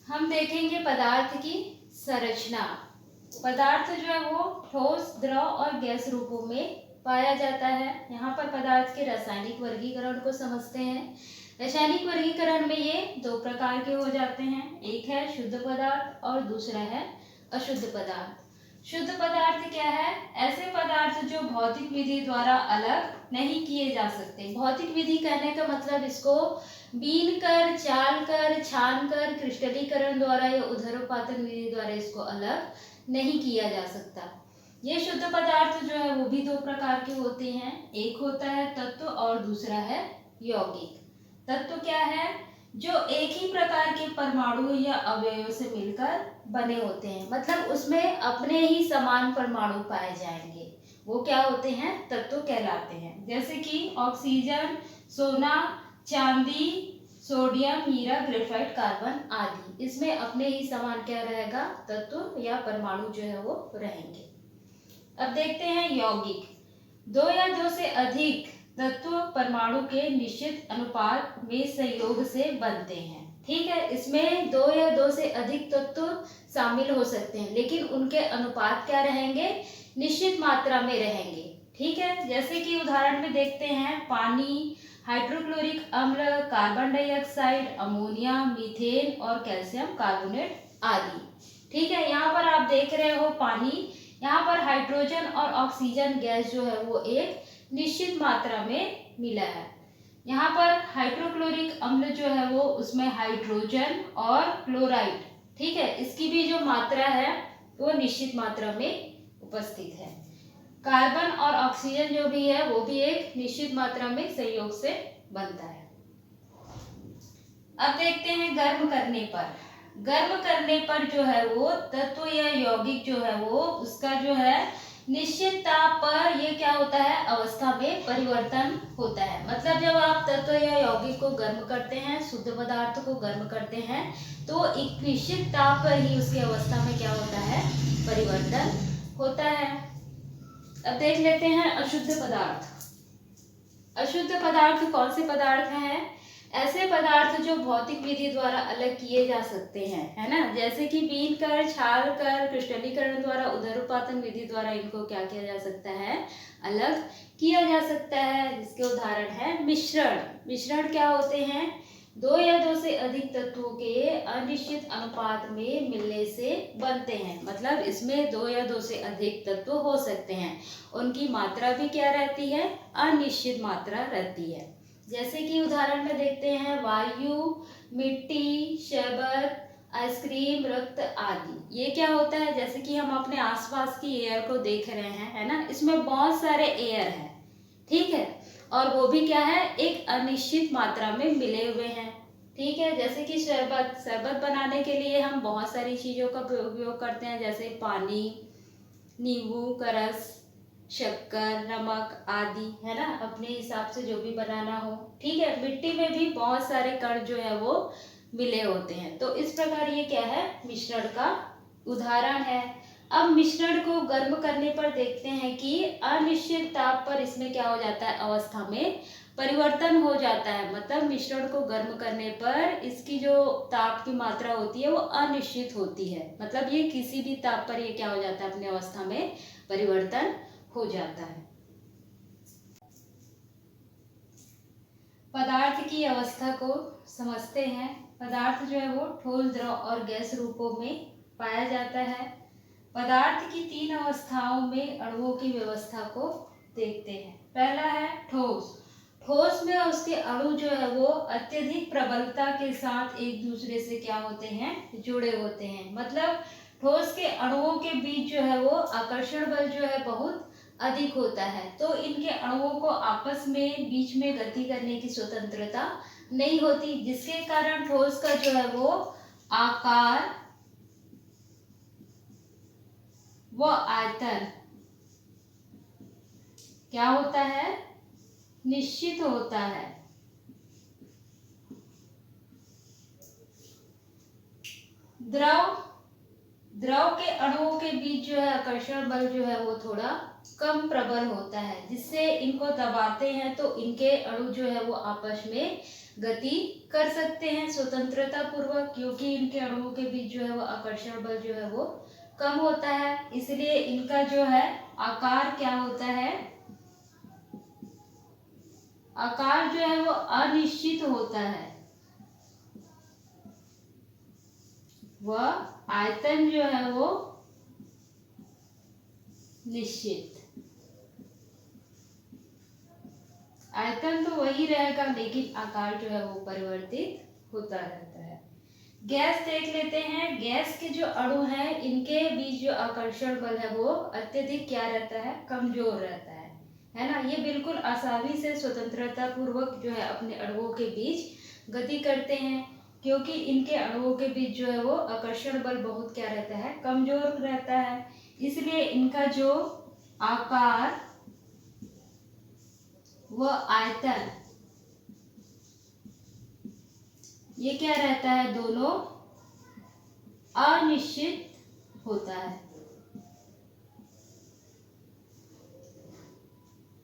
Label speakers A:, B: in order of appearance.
A: हम देखेंगे पदार्थ की संरचना। पदार्थ जो है वो ठोस, द्रव और गैस रूपों में पाया जाता है। यहाँ पर पदार्थ के रासायनिक वर्गीकरण को समझते हैं। रासायनिक वर्गीकरण में ये दो प्रकार के हो जाते हैं, एक है शुद्ध पदार्थ और दूसरा है अशुद्ध पदार्थ। शुद्ध पदार्थ क्या है? ऐसे पदार्थ जो भौतिक विधि द्वारा अलग नहीं किए जा सकते। भौतिक विधि कहने का मतलब इसको बीन कर, चाल कर, छान कर, क्रिस्टलीकरण द्वारा या ऊर्ध्वपातन विधि द्वारा इसको अलग नहीं किया जा सकता। ये शुद्ध पदार्थ जो है वो भी दो प्रकार के होते हैं, एक होता है तत्व और दूसरा है यौगिक। तत्व क्या है? जो एक ही प्रकार के परमाणु या अवयवों से मिलकर बने होते हैं, मतलब उसमें अपने ही समान परमाणु पाए जाएंगे, वो क्या होते हैं? तत्व कहलाते हैं। जैसे कि ऑक्सीजन, सोना, चांदी, सोडियम, हीरा, ग्रेफाइट, कार्बन आदि, इसमें अपने ही समान क्या रहेगा? तत्व या परमाणु जो है वो रहेंगे। अब देखते हैं यौगिक। दो या दो से अधिक तत्व परमाणु के निश्चित अनुपात में संयोग से बनते हैं। ठीक है, इसमें दो या दो से अधिक तत्व शामिल हो सकते हैं, लेकिन उनके अनुपात क्या रहेंगे? निश्चित मात्रा में रहेंगे। ठीक है, जैसे कि उदाहरण में देखते हैं पानी, हाइड्रोक्लोरिक अम्ल, कार्बन डाइऑक्साइड, अमोनिया, मीथेन और कैल्शियम कार्बोनेट आदि। ठीक है, यहाँ पर आप देख रहे हो पानी, यहाँ पर हाइड्रोजन और ऑक्सीजन गैस जो है वो एक निश्चित मात्रा में मिला है। यहाँ पर हाइड्रोक्लोरिक अम्ल जो है वो उसमें हाइड्रोजन और क्लोराइड, ठीक है, इसकी भी जो मात्रा है वो निश्चित मात्रा में उपस्थित है। कार्बन और ऑक्सीजन जो भी है वो भी एक निश्चित मात्रा में संयोग से बनता है। अब देखते हैं गर्म करने पर। गर्म करने पर जो है वो तत्व या यौगिक जो है वो उसका जो है निश्चित ताप पर ये क्या होता है? अवस्था में परिवर्तन होता है। मतलब जब आप तत्व या यौगिक को गर्म करते हैं, शुद्ध पदार्थ को गर्म करते हैं, तो एक निश्चित ताप पर ही उसकी अवस्था में क्या होता है? परिवर्तन होता है। अब देख लेते हैं अशुद्ध पदार्थ। अशुद्ध पदार्थ कौन से पदार्थ हैं? ऐसे पदार्थ जो भौतिक विधि द्वारा अलग किए जा सकते हैं, है ना, जैसे कि बीन कर, छाल कर, क्रिस्टलीकरण द्वारा, ऊर्ध्वपातन विधि द्वारा इनको क्या किया जा सकता है? अलग किया जा सकता है। जिसके उदाहरण है मिश्रण। मिश्रण क्या होते हैं? दो या दो से अधिक तत्वों के अनिश्चित अनुपात में मिलने से बनते हैं। मतलब इसमें दो या दो से अधिक तत्व हो सकते हैं, उनकी मात्रा भी क्या रहती है? अनिश्चित मात्रा रहती है। जैसे कि उदाहरण में देखते हैं वायु, मिट्टी, शरबत, आइसक्रीम, रक्त आदि। ये क्या होता है? जैसे कि हम अपने आसपास की एयर को देख रहे हैं, है ना, इसमें बहुत सारे एयर हैं, ठीक है, और वो भी क्या है? एक अनिश्चित मात्रा में मिले हुए हैं। ठीक है, जैसे कि शरबत। शरबत बनाने के लिए हम बहुत सारी चीज़ों का उपयोग करते हैं, जैसे पानी, नींबू का रस, शक्कर, नमक आदि, है ना, अपने हिसाब से जो भी बनाना हो। ठीक है, मिट्टी में भी बहुत सारे कण जो है वो मिले होते हैं। तो इस प्रकार ये क्या है? मिश्रण का उदाहरण है। अब मिश्रण को गर्म करने पर देखते हैं कि अनिश्चित ताप पर इसमें क्या हो जाता है? अवस्था में परिवर्तन हो जाता है। मतलब मिश्रण को गर्म करने पर इसकी जो ताप की मात्रा होती है वो अनिश्चित होती है। मतलब ये किसी भी ताप पर ये क्या हो जाता है? अपनी अवस्था में परिवर्तन हो जाता है। पदार्थ की अवस्था को समझते हैं। पदार्थ जो है वो ठोस, द्रव और गैस रूपों में पाया जाता है। पदार्थ की तीन अवस्थाओं में अणुओं की व्यवस्था को देखते हैं। पहला है ठोस। ठोस में उसके अणु जो है वो अत्यधिक प्रबलता के साथ एक दूसरे से क्या होते हैं? जुड़े होते हैं। मतलब ठोस के अणुओं के बीच जो है वो आकर्षण बल जो है बहुत अधिक होता है, तो इनके अणुओं को आपस में बीच में गति करने की स्वतंत्रता नहीं होती, जिसके कारण ठोस का जो है वो आकार व आयतन क्या होता है? निश्चित होता है। द्रव द्रव के अणुओं के बीच जो है आकर्षण बल जो है वो थोड़ा कम प्रबल होता है, जिससे इनको दबाते हैं तो इनके अणु जो है वो आपस में गति कर सकते हैं स्वतंत्रता पूर्वक, क्योंकि इनके अणुओं के बीच जो है वो आकर्षण बल जो है वो कम होता है। इसलिए इनका जो है आकार क्या होता है, आकार जो है वो अनिश्चित होता है, वह आयतन जो है वो निश्चित। आयतन तो वही रहेगा लेकिन आकार जो है वो परिवर्तित होता रहता है। गैस देख लेते हैं। गैस के जो अणु हैं इनके बीच जो आकर्षण बल है वो अत्यधिक क्या रहता है, कमजोर रहता है ना। ये बिल्कुल आसानी से स्वतंत्रता पूर्वक जो है अपने अणुओं के बीच गति करते हैं, क्योंकि इनके अणुओं के बीच जो है वो आकर्षण बल बहुत क्या रहता है, कमजोर रहता है। इसलिए इनका जो आकार व आयतन ये क्या रहता है, दोनों अनिश्चित होता है।